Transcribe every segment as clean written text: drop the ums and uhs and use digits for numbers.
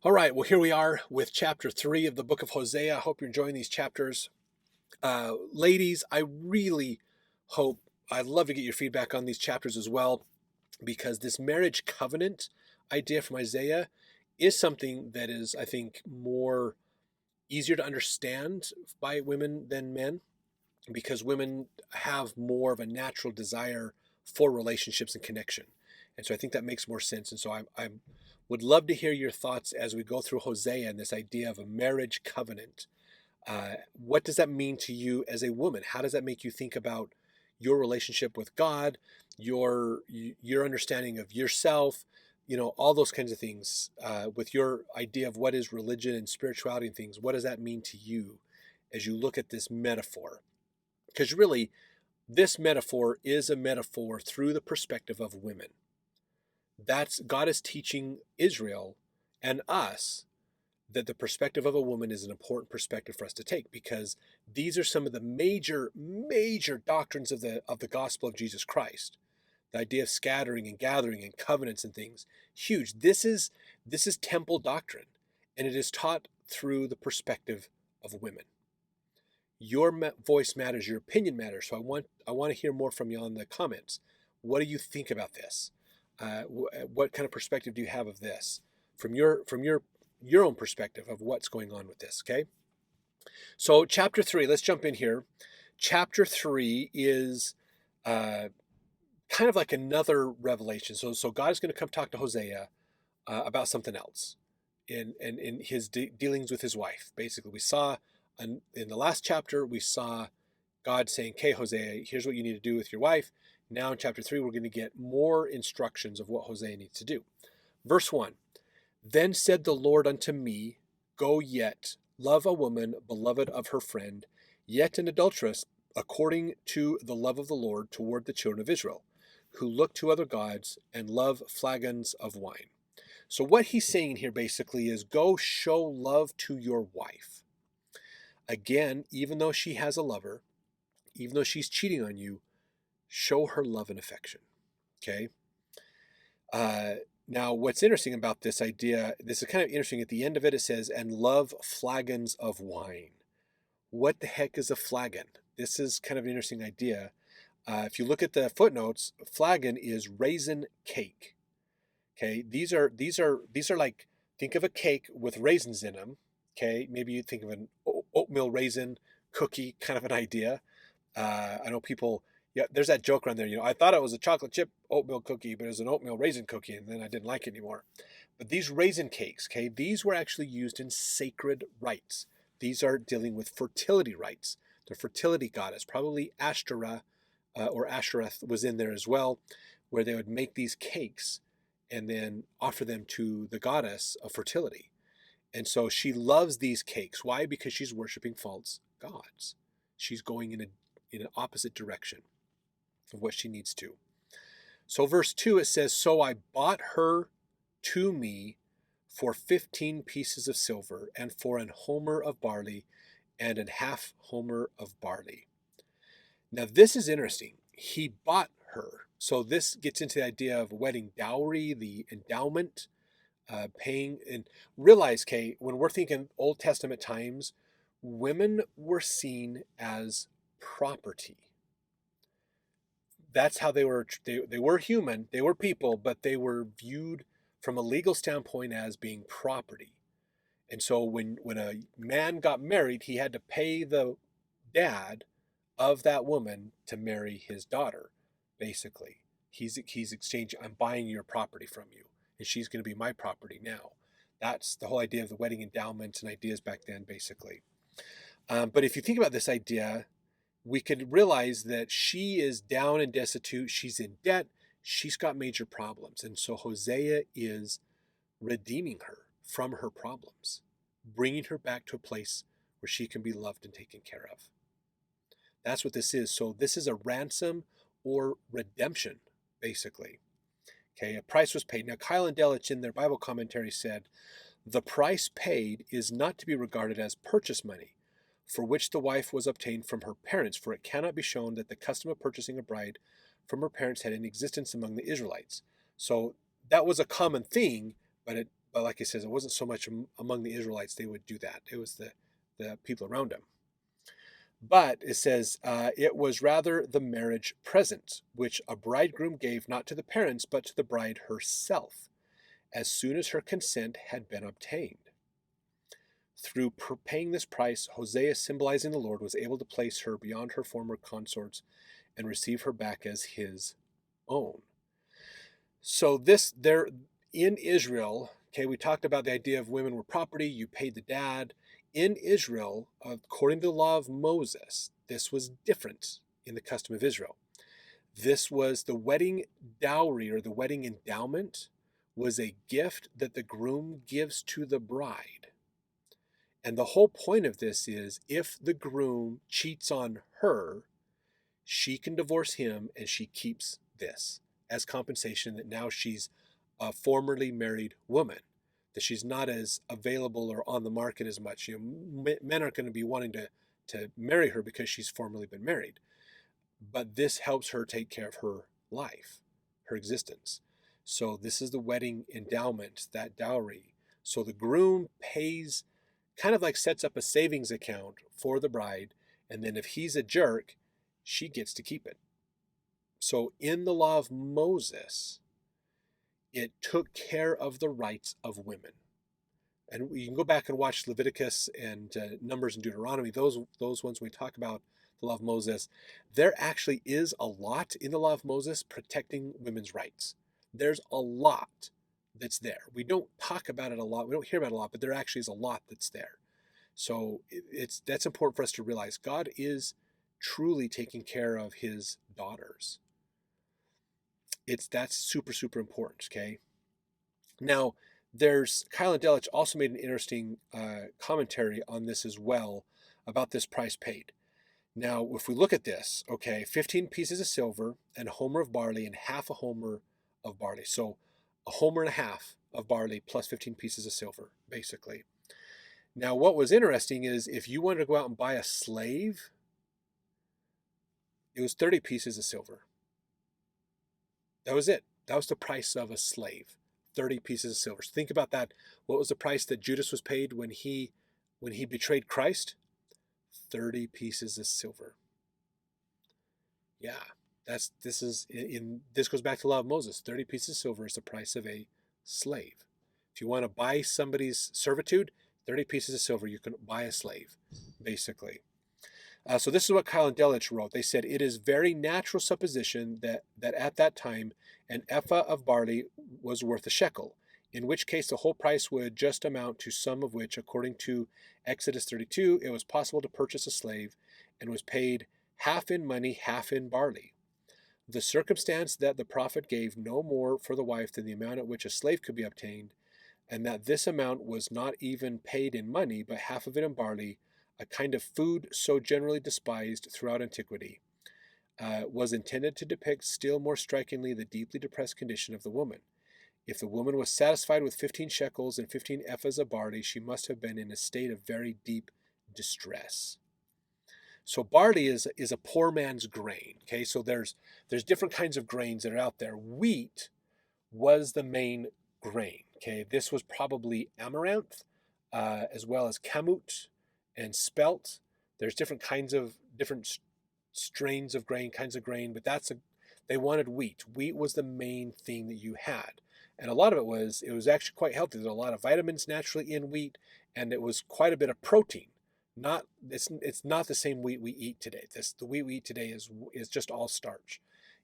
All right, well, here we are with chapter 3 of the book of Hosea. I hope you're enjoying these chapters. Ladies, I really hope, I'd love to get your feedback on these chapters as well, because this marriage covenant idea from Isaiah is something that is, I think, more easier to understand by women than men, because women have more of a natural desire for relationships and connection. And so I think that makes more sense. And so I would love to hear your thoughts as we go through Hosea and this idea of a marriage covenant. What does that mean to you as a woman? How does that make you think about your relationship with God, your understanding of yourself, all those kinds of things, with your idea of what is religion and spirituality and things? What does that mean to you as you look at this metaphor? Because really, this metaphor is a metaphor through the perspective of women. That's God is teaching Israel and us that the perspective of a woman is an important perspective for us to take, because these are some of the major doctrines of the gospel of Jesus Christ. The idea of scattering and gathering and covenants and things, huge. This is temple doctrine, and it is taught through the perspective of women. Your voice matters, your opinion matters. So I want to hear more from you on the comments. What do you think about this? What kind of perspective do you have of this from your own perspective of what's going on with this? Okay. So chapter 3, let's jump in here. Chapter 3 is kind of like another revelation. So God is going to come talk to Hosea about something else in his dealings with his wife. Basically, we saw in the last chapter, we saw God saying, okay, Hosea, here's what you need to do with your wife. Now in chapter 3, we're going to get more instructions of what Hosea needs to do. Verse 1, then said the Lord unto me, go yet, love a woman beloved of her friend, yet an adulteress, according to the love of the Lord toward the children of Israel, who look to other gods and love flagons of wine. So what he's saying here basically is go show love to your wife. Again, even though she has a lover, even though she's cheating on you, show her love and affection. Okay? Now, what's interesting about this idea, this is kind of interesting. At the end of it, it says, and love flagons of wine. What the heck is a flagon? This is kind of an interesting idea. If you look at the footnotes, flagon is raisin cake. Okay, these are like, think of a cake with raisins in them. Okay, maybe you think of an oatmeal raisin cookie kind of an idea. I know people, yeah, there's that joke around there. I thought it was a chocolate chip oatmeal cookie, but it was an oatmeal raisin cookie, and then I didn't like it anymore. But these raisin cakes, okay, these were actually used in sacred rites. These are dealing with fertility rites. The fertility goddess, probably Ashtoreth or Ashereth was in there as well, where they would make these cakes and then offer them to the goddess of fertility. And so she loves these cakes. Why? Because she's worshiping false gods. She's going in an opposite direction of what she needs to. So verse 2, it says, so I bought her to me for 15 pieces of silver, and for an homer of barley, and an half homer of barley. Now this is interesting. He bought her. So this gets into the idea of wedding dowry, the endowment, paying. And realize, Kay, when we're thinking Old Testament times, women were seen as property. That's how they were. They were human. They were people, but they were viewed from a legal standpoint as being property. And so when a man got married, he had to pay the dad of that woman to marry his daughter. Basically, he's exchanging. I'm buying your property from you, and she's going to be my property now. That's the whole idea of the wedding endowments and ideas back then, basically. But if you think about this idea, we could realize that she is down and destitute. She's in debt. She's got major problems. And so Hosea is redeeming her from her problems, bringing her back to a place where she can be loved and taken care of. That's what this is. So this is a ransom or redemption, basically. Okay, a price was paid. Now, Keil and Delitzsch in their Bible commentary said, the price paid is not to be regarded as purchase money, for which the wife was obtained from her parents, for it cannot be shown that the custom of purchasing a bride from her parents had any existence among the Israelites. So that was a common thing, but But like he says, it wasn't so much among the Israelites they would do that. It was the people around him. But it says, it was rather the marriage present, which a bridegroom gave not to the parents, but to the bride herself, as soon as her consent had been obtained. Through paying this price, Hosea, symbolizing the Lord, was able to place her beyond her former consorts and receive her back as his own. So this there in Israel, okay, we talked about the idea of women were property, you paid the dad. In Israel, according to the law of Moses, this was different in the custom of Israel. This was the wedding dowry, or the wedding endowment, was a gift that the groom gives to the bride. And the whole point of this is, if the groom cheats on her, she can divorce him and she keeps this as compensation, that now she's a formerly married woman, that she's not as available or on the market as much. Men aren't going to be wanting to marry her because she's formerly been married. But this helps her take care of her life, her existence. So this is the wedding endowment, that dowry. So the groom pays, kind of like sets up a savings account for the bride, and then if he's a jerk, she gets to keep it. So in the law of Moses, it took care of the rights of women. And you can go back and watch Leviticus and Numbers and Deuteronomy, those ones we talk about the law of Moses. There actually is a lot in the law of Moses protecting women's rights. There's a lot that's there. We don't talk about it a lot. We don't hear about it a lot, but there actually is a lot that's there. So that's important for us to realize. God is truly taking care of his daughters. That's super, super important, okay? Now, there's Keil and Delitzsch also made an interesting commentary on this as well, about this price paid. Now, if we look at this, okay, 15 pieces of silver and a homer of barley and half a homer of barley. So a homer and a half of barley plus 15 pieces of silver, basically. Now, what was interesting is, if you wanted to go out and buy a slave, it was 30 pieces of silver. That was it. That was the price of a slave. 30 pieces of silver. So think about that. What was the price that Judas was paid when he betrayed Christ? 30 pieces of silver. Yeah, this goes back to the law of Moses. 30 pieces of silver is the price of a slave. If you want to buy somebody's servitude, 30 pieces of silver, you can buy a slave, basically. So this is what Keil and Delitzsch wrote. They said, it is very natural supposition that at that time an ephah of barley was worth a shekel, in which case the whole price would just amount to sum of which, according to Exodus 32, it was possible to purchase a slave, and was paid half in money, half in barley. The circumstance that the prophet gave no more for the wife than the amount at which a slave could be obtained, and that this amount was not even paid in money, but half of it in barley, a kind of food so generally despised throughout antiquity, was intended to depict still more strikingly the deeply depressed condition of the woman. If the woman was satisfied with 15 shekels and 15 ephahs of barley, she must have been in a state of very deep distress. So barley is a poor man's grain. Okay, so there's different kinds of grains that are out there. Wheat was the main grain. Okay, this was probably amaranth, as well as kamut and spelt. There's different strains of grain, kinds of grain, but they wanted wheat. Wheat was the main thing that you had. And a lot of it was actually quite healthy. There's a lot of vitamins naturally in wheat, and it was quite a bit of protein. It's not the same wheat we eat today. The wheat we eat today is just all starch.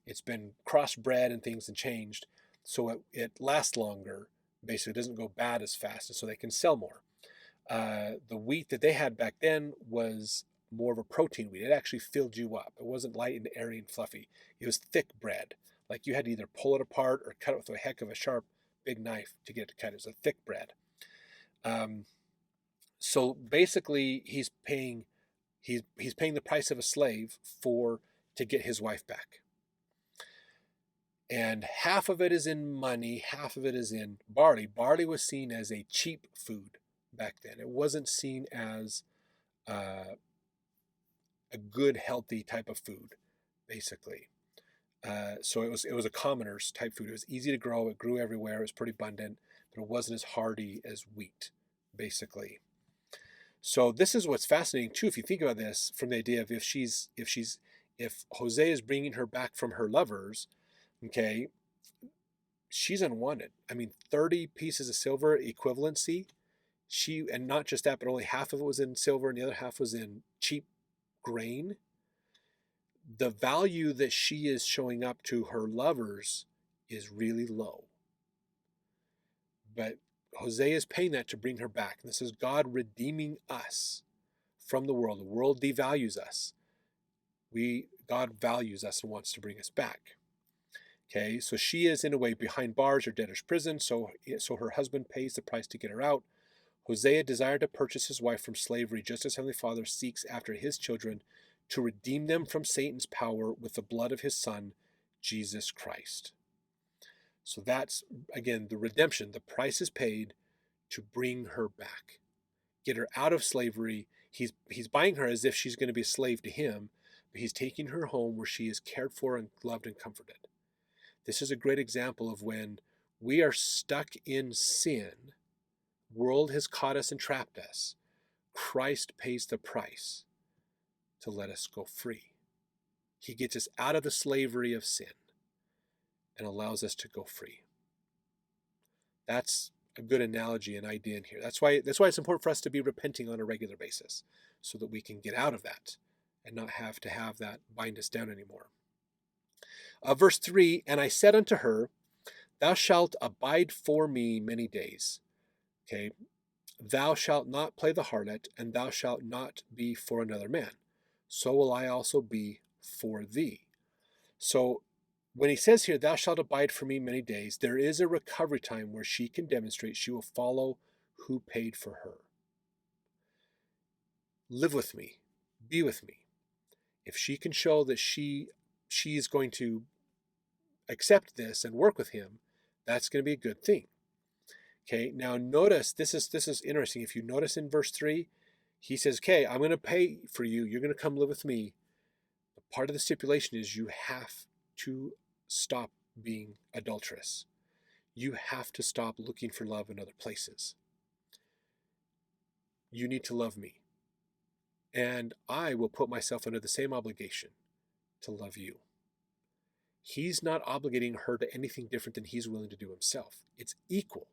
It's been crossbred and things and changed, so it lasts longer. Basically, it doesn't go bad as fast, and so they can sell more. The wheat that they had back then was more of a protein wheat. It actually filled you up. It wasn't light and airy and fluffy. It was thick bread. Like you had to either pull it apart or cut it with a heck of a sharp, big knife to get it to cut. It was a thick bread. So basically, he's paying the price of a slave to get his wife back. And half of it is in money, half of it is in barley. Barley was seen as a cheap food back then. It wasn't seen as a good, healthy type of food, basically. So it was a commoner's type food. It was easy to grow. It grew everywhere. It was pretty abundant. but it wasn't as hardy as wheat, basically. So this is what's fascinating too, if you think about this from the idea of if Hosea is bringing her back from her lovers, okay, she's unwanted. I mean, 30 pieces of silver equivalency. And not just that, but only half of it was in silver and the other half was in cheap grain. The value that she is showing up to her lovers is really low. But Hosea is paying that to bring her back. And this is God redeeming us from the world. The world devalues us. God values us and wants to bring us back. Okay, so she is in a way behind bars or debtor's prison, so her husband pays the price to get her out. Hosea desired to purchase his wife from slavery, just as Heavenly Father seeks after his children to redeem them from Satan's power with the blood of his Son, Jesus Christ. So that's, again, the redemption. The price is paid to bring her back, get her out of slavery. He's buying her as if she's going to be a slave to him, but he's taking her home where she is cared for and loved and comforted. This is a great example of when we are stuck in sin, world has caught us and trapped us. Christ pays the price to let us go free. He gets us out of the slavery of sin and allows us to go free. That's a good analogy and idea in here. That's why it's important for us to be repenting on a regular basis, so that we can get out of that and not have to have that bind us down anymore. Verse 3, and I said unto her, thou shalt abide for me many days. Okay, thou shalt not play the harlot, and thou shalt not be for another man. So will I also be for thee. So when he says here, thou shalt abide for me many days, there is a recovery time where she can demonstrate she will follow who paid for her. Live with me, be with me. If she can show that she is going to accept this and work with him, that's going to be a good thing. Okay, now notice, this is interesting. If you notice in verse 3, he says, okay, I'm going to pay for you. You're going to come live with me. But part of the stipulation is you have to stop being adulterous. You have to stop looking for love in other places. You need to love me. And I will put myself under the same obligation to love you. He's not obligating her to anything different than he's willing to do himself. It's equal.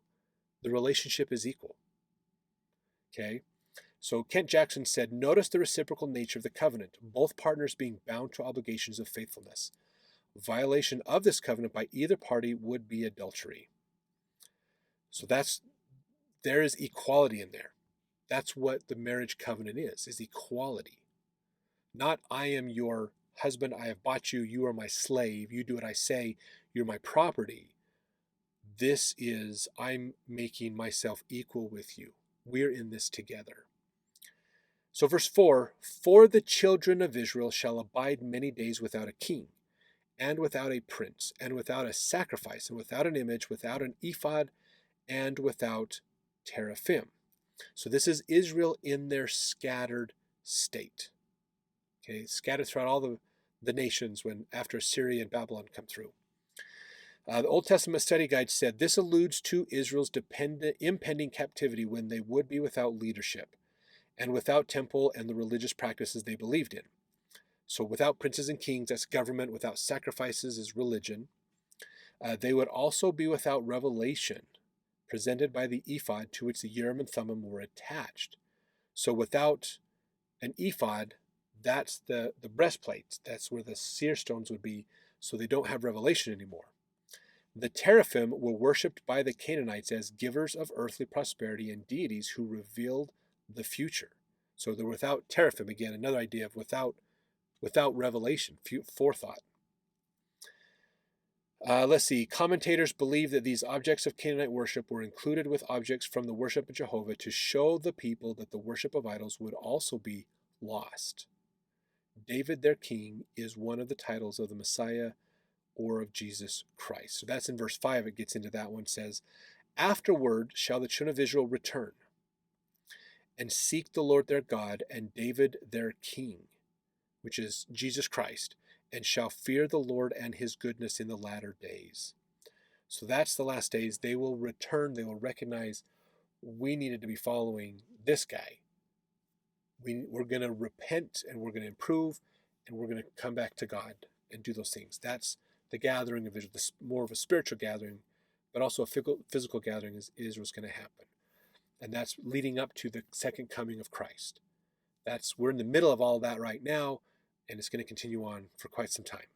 The relationship is equal. Okay? So Kent Jackson said, notice the reciprocal nature of the covenant, both partners being bound to obligations of faithfulness. Violation of this covenant by either party would be adultery. So there is equality in there. That's what the marriage covenant is equality. Not I am your husband, I have bought you, you are my slave, you do what I say, you're my property. This is, I'm making myself equal with you. We're in this together. So verse 4, for the children of Israel shall abide many days without a king, and without a prince, and without a sacrifice, and without an image, without an ephod, and without teraphim. So this is Israel in their scattered state. Okay, scattered throughout all the nations when after Assyria and Babylon come through. The Old Testament Study Guide said this alludes to Israel's impending captivity when they would be without leadership and without temple and the religious practices they believed in. So without princes and kings, that's government. Without sacrifices is religion. They would also be without revelation presented by the ephod to which the Urim and Thummim were attached. So without an ephod, that's the breastplate. That's where the seer stones would be, so they don't have revelation anymore. The teraphim were worshipped by the Canaanites as givers of earthly prosperity and deities who revealed the future. So they're without teraphim, again, another idea of without revelation, forethought. Let's see. Commentators believe that these objects of Canaanite worship were included with objects from the worship of Jehovah to show the people that the worship of idols would also be lost. David, their king, is one of the titles of the Messiah or of Jesus Christ. So that's in verse 5. It gets into that one. It says, afterward shall the children of Israel return and seek the Lord their God and David their king, which is Jesus Christ, and shall fear the Lord and his goodness in the latter days. So that's the last days. They will return. They will recognize we needed to be following this guy. We're going to repent and we're going to improve and we're going to come back to God and do those things. That's the gathering of Israel, more of a spiritual gathering, but also a physical gathering is what's going to happen. And that's leading up to the second coming of Christ. We're in the middle of all that right now, and it's going to continue on for quite some time.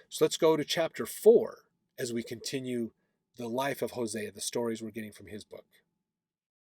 So let's go to chapter 4 as we continue the life of Hosea, the stories we're getting from his book.